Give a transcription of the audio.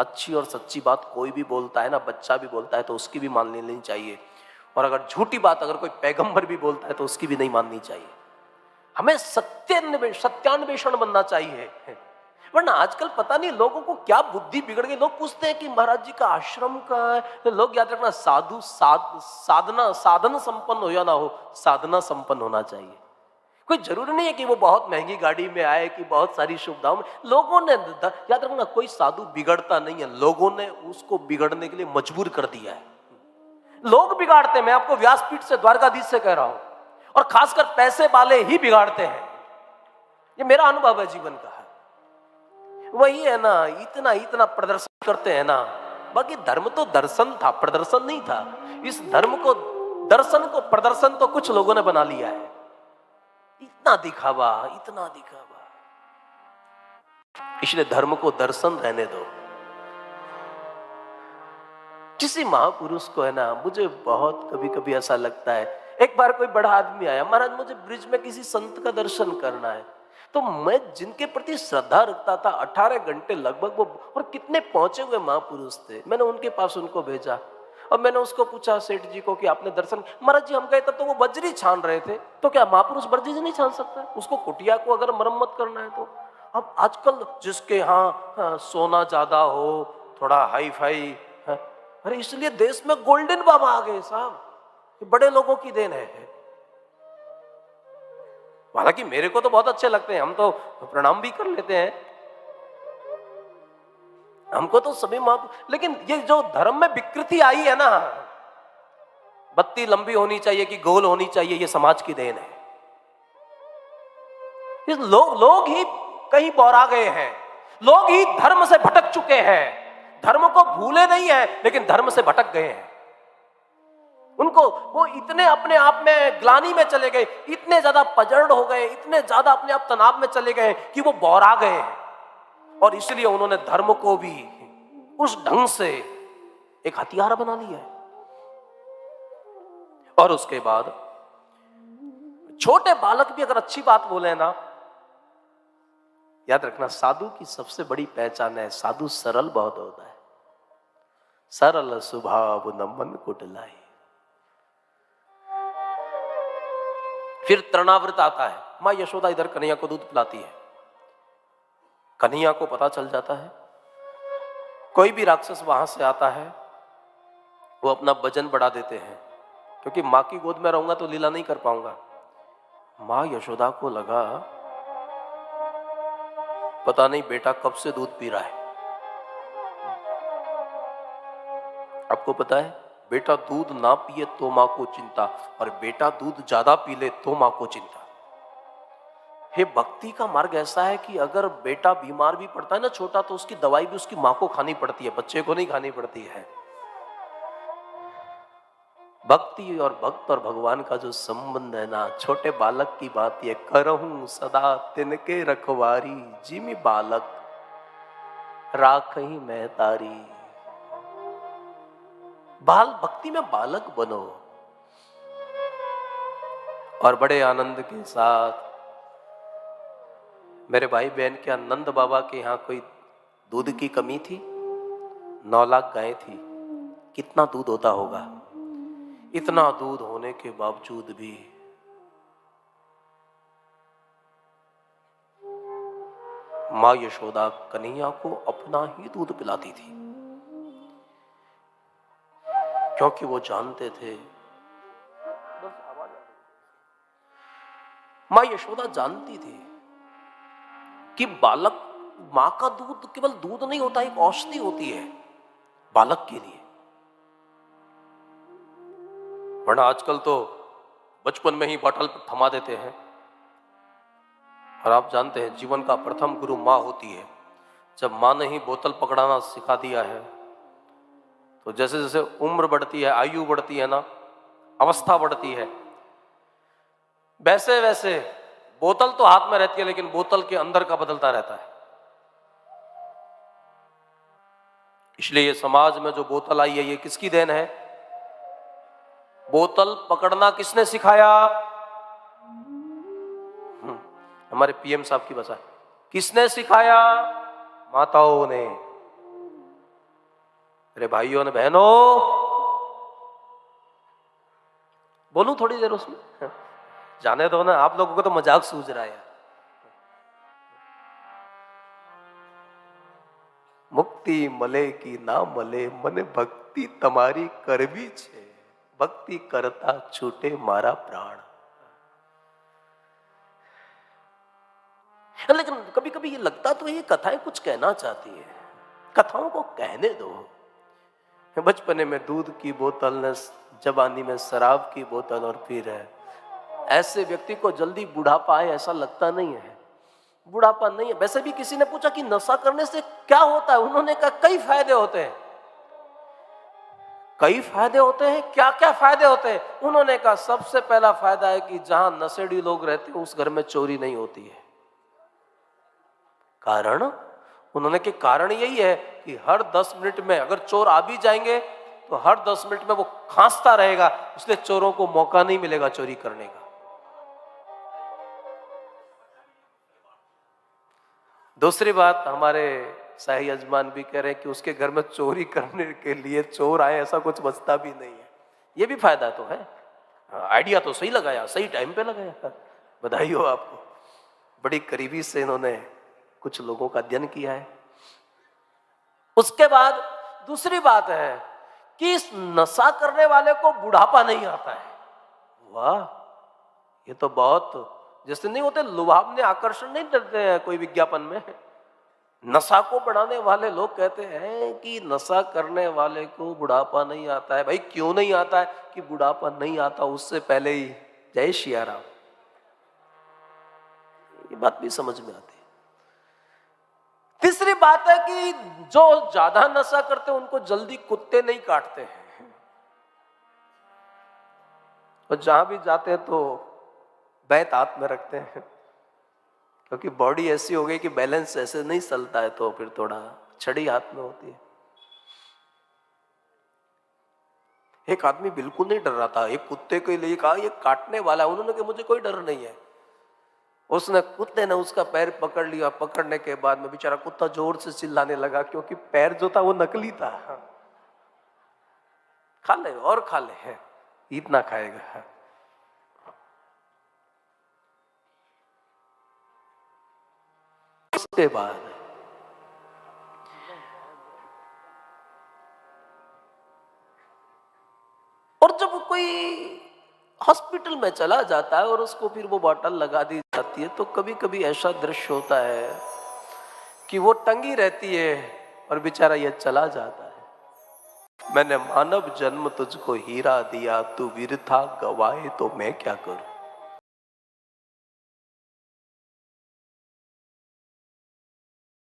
अच्छी और सच्ची बात कोई भी बोलता है ना, बच्चा भी बोलता है तो उसकी भी मान लेनी चाहिए, और अगर झूठी बात अगर कोई पैगंबर भी बोलता है तो उसकी भी नहीं माननी चाहिए। हमें सत्यान्वेषण बनना चाहिए। वरना आजकल पता नहीं लोगों को क्या बुद्धि बिगड़ गई। लोग पूछते हैं कि महाराज जी का आश्रम कहाँ है, तो लोग याद रखना साधना साधन संपन्न हो या ना हो, साधना संपन्न होना चाहिए। कोई जरूरी नहीं है कि वो बहुत महंगी गाड़ी में आए, कि बहुत सारी सुविधाओं में। लोगों ने याद रखना, कोई साधु बिगड़ता नहीं है, लोगों ने उसको बिगड़ने के लिए मजबूर कर दिया है। लोग बिगाड़ते हैं, मैं आपको व्यासपीठ से, द्वारकाधीश से कह रहा हूं, और खासकर पैसे वाले ही बिगाड़ते हैं। ये मेरा अनुभव है जीवन का है। वही है ना, इतना इतना प्रदर्शन करते हैं ना, बाकी धर्म तो दर्शन था, प्रदर्शन नहीं था। इस धर्म को, दर्शन को प्रदर्शन तो कुछ लोगों ने बना लिया है। इतना दिखावा, इतना दिखावा। इसलिए धर्म को दर्शन रहने दो। किसी महापुरुष को है ना, मुझे बहुत कभी कभी ऐसा लगता है, एक बार कोई बड़ा आदमी आया, महाराज मुझे ब्रिज में किसी संत का दर्शन करना है। तो मैं जिनके प्रति श्रद्धा रखता था, 18 घंटे लगभग वो, और कितने पहुंचे हुए महापुरुष थे, मैंने उनके पास उनको भेजा और मैंने उसको पूछा सेठ जी को कि आपने दर्शन, महाराज जी हम गए तब तो वो बजरी छान रहे थे, तो क्या महापुरुष बजरी नहीं छान सकता? उसको कुटिया को अगर मरम्मत करना है तो। अब आजकल जिसके यहाँ सोना ज्यादा हो, थोड़ा हाई फाई, अरे इसलिए देश में गोल्डन बाबा आ गए साहब, ये बड़े लोगों की देन है। हालांकि मेरे को तो बहुत अच्छे लगते हैं, हम तो प्रणाम भी कर लेते हैं, हमको तो सभी लेकिन ये जो धर्म में विकृति आई है ना, बत्ती लंबी होनी चाहिए कि गोल होनी चाहिए, ये समाज की देन है। लोग ही कहीं बौरा गए हैं, लोग ही धर्म से भटक चुके हैं। धर्म को भूले नहीं है, लेकिन धर्म से भटक गए हैं। उनको वो इतने अपने आप में ग्लानि में चले गए, इतने ज्यादा पजड़ हो गए, इतने ज्यादा अपने आप तनाव में चले गए कि वो बौरा गए हैं। और इसलिए उन्होंने धर्म को भी उस ढंग से एक हथियार बना लिया है। और उसके बाद छोटे बालक भी अगर अच्छी बात बोले ना, याद रखना साधु की सबसे बड़ी पहचान है, साधु सरल बहुत होता है। सरल स्वभाव न मन कुटिलाई। फिर तृणावृत आता है, मां यशोदा इधर कन्हैया को दूध पिलाती है। कन्हैया को पता चल जाता है कोई भी राक्षस वहां से आता है, वो अपना वजन बढ़ा देते हैं, क्योंकि मां की गोद में रहूंगा तो लीला नहीं कर पाऊंगा। मां यशोदा को लगा पता नहीं बेटा कब से दूध पी रहा है। आपको पता है, बेटा दूध ना पिए तो मां को चिंता, और बेटा दूध ज्यादा पी ले तो मां को चिंता। हे, भक्ति का मार्ग ऐसा है कि अगर बेटा बीमार भी पड़ता है ना छोटा, तो उसकी दवाई भी उसकी मां को खानी पड़ती है, बच्चे को नहीं खानी पड़ती है। भक्ति और भक्त और भगवान का जो संबंध है ना, छोटे बालक की बात ये, करहूं सदा तिनके रखवारी, जिमि बालक राखही मैं तारी। बाल भक्ति में बालक बनो और बड़े आनंद के साथ। मेरे भाई बहन के नंद बाबा के यहाँ कोई दूध की कमी थी, 9 लाख गायें थी, कितना दूध होता होगा। इतना दूध होने के बावजूद भी मां यशोदा कन्हैया को अपना ही दूध पिलाती थी, क्योंकि वो जानते थे, मां यशोदा जानती थी कि बालक, मां का दूध केवल दूध नहीं होता, एक औषधि होती है बालक के लिए। वरना आजकल तो बचपन में ही बॉटल थमा देते हैं, और आप जानते हैं जीवन का प्रथम गुरु मां होती है। जब मां ने ही बोतल पकड़ाना सिखा दिया है, तो जैसे जैसे उम्र बढ़ती है, आयु बढ़ती है ना, अवस्था बढ़ती है, वैसे वैसे बोतल तो हाथ में रहती है, लेकिन बोतल के अंदर का बदलता रहता है। इसलिए ये समाज में जो बोतल आई है, ये किसकी देन है? बोतल पकड़ना किसने सिखाया? हमारे पीएम साहब की भाषा, किसने सिखाया? माताओं ने। अरे भाइयों ने बहनों, बोलूं थोड़ी देर उसमें? जाने दो ना, आप लोगों को तो मजाक सूझ रहा है। मुक्ति मले की ना मले, मने भक्ति तमारी करवी छे, भक्ति करता छूटे मारा प्राण। लेकिन कभी कभी ये लगता तो ये कथाएं कुछ कहना चाहती है, कथाओं को कहने दो। बचपने में दूध की बोतल न, जवानी में शराब की बोतल, और फिर है ऐसे व्यक्ति को जल्दी बुढ़ापा आए ऐसा लगता नहीं है। बुढ़ापा नहीं है। वैसे भी किसी ने पूछा कि नशा करने से क्या होता है, उन्होंने कहा कई फायदे होते हैं। कई फायदे होते हैं? क्या क्या फायदे होते हैं? उन्होंने कहा सबसे पहला फायदा है कि जहां नशेड़ी लोग रहते हैं उस घर में चोरी नहीं होती है। कारण? उन्होंने के कारण यही है कि हर 10 मिनट में अगर चोर आ भी जाएंगे तो हर 10 मिनट में वो खांसता रहेगा, इसलिए चोरों को मौका नहीं मिलेगा चोरी करने का। दूसरी बात, हमारे शाही यजमान भी कह रहे हैं कि उसके घर में चोरी करने के लिए चोर आए ऐसा कुछ बचता भी नहीं है। ये भी फायदा तो है। आइडिया तो सही लगाया, सही टाइम पे लगाया, बधाई हो आपको। बड़ी करीबी से इन्होंने कुछ लोगों का अध्ययन किया है। उसके बाद दूसरी बात है कि इस नशा करने वाले को बुढ़ापा नहीं आता है। वाह, ये तो बहुत, जैसे नहीं होते लुभावने आकर्षण नहीं डरते हैं कोई विज्ञापन में। नशा को बढ़ाने वाले लोग कहते हैं कि नशा करने वाले को बुढ़ापा नहीं आता है। भाई क्यों नहीं आता है? कि बुढ़ापा नहीं आता उससे पहले ही जय सिया राम। ये बात भी समझ में आती है। तीसरी बात है कि जो ज्यादा नशा करते हैं उनको जल्दी कुत्ते नहीं काटते हैं, और जहां भी जाते हैं तो बैत हाथ में रखते हैं, क्योंकि बॉडी ऐसी हो गई कि बैलेंस ऐसे नहीं चलता है, तो फिर थोड़ा छड़ी हाथ में होती है। एक आदमी बिल्कुल नहीं डर रहा था, एक कुत्ते के लिए कहा ये काटने वाला है, उन्होंने कहा मुझे कोई डर नहीं है। उसने, कुत्ते ने उसका पैर पकड़ लिया। पकड़ने के बाद में बेचारा कुत्ता जोर से चिल्लाने लगा, क्योंकि पैर जो था वो नकली था। खा ले और खा ले, इतना खाएगा। उसके बाद और जब कोई हॉस्पिटल में चला जाता है और उसको फिर वो बॉटल लगा दी जाती है, तो कभी कभी ऐसा दृश्य होता है कि वो टंगी रहती है और बेचारा ये चला जाता है। मैंने मानव जन्म तुझको हीरा दिया, तू वीरता गवाए तो मैं क्या करूं।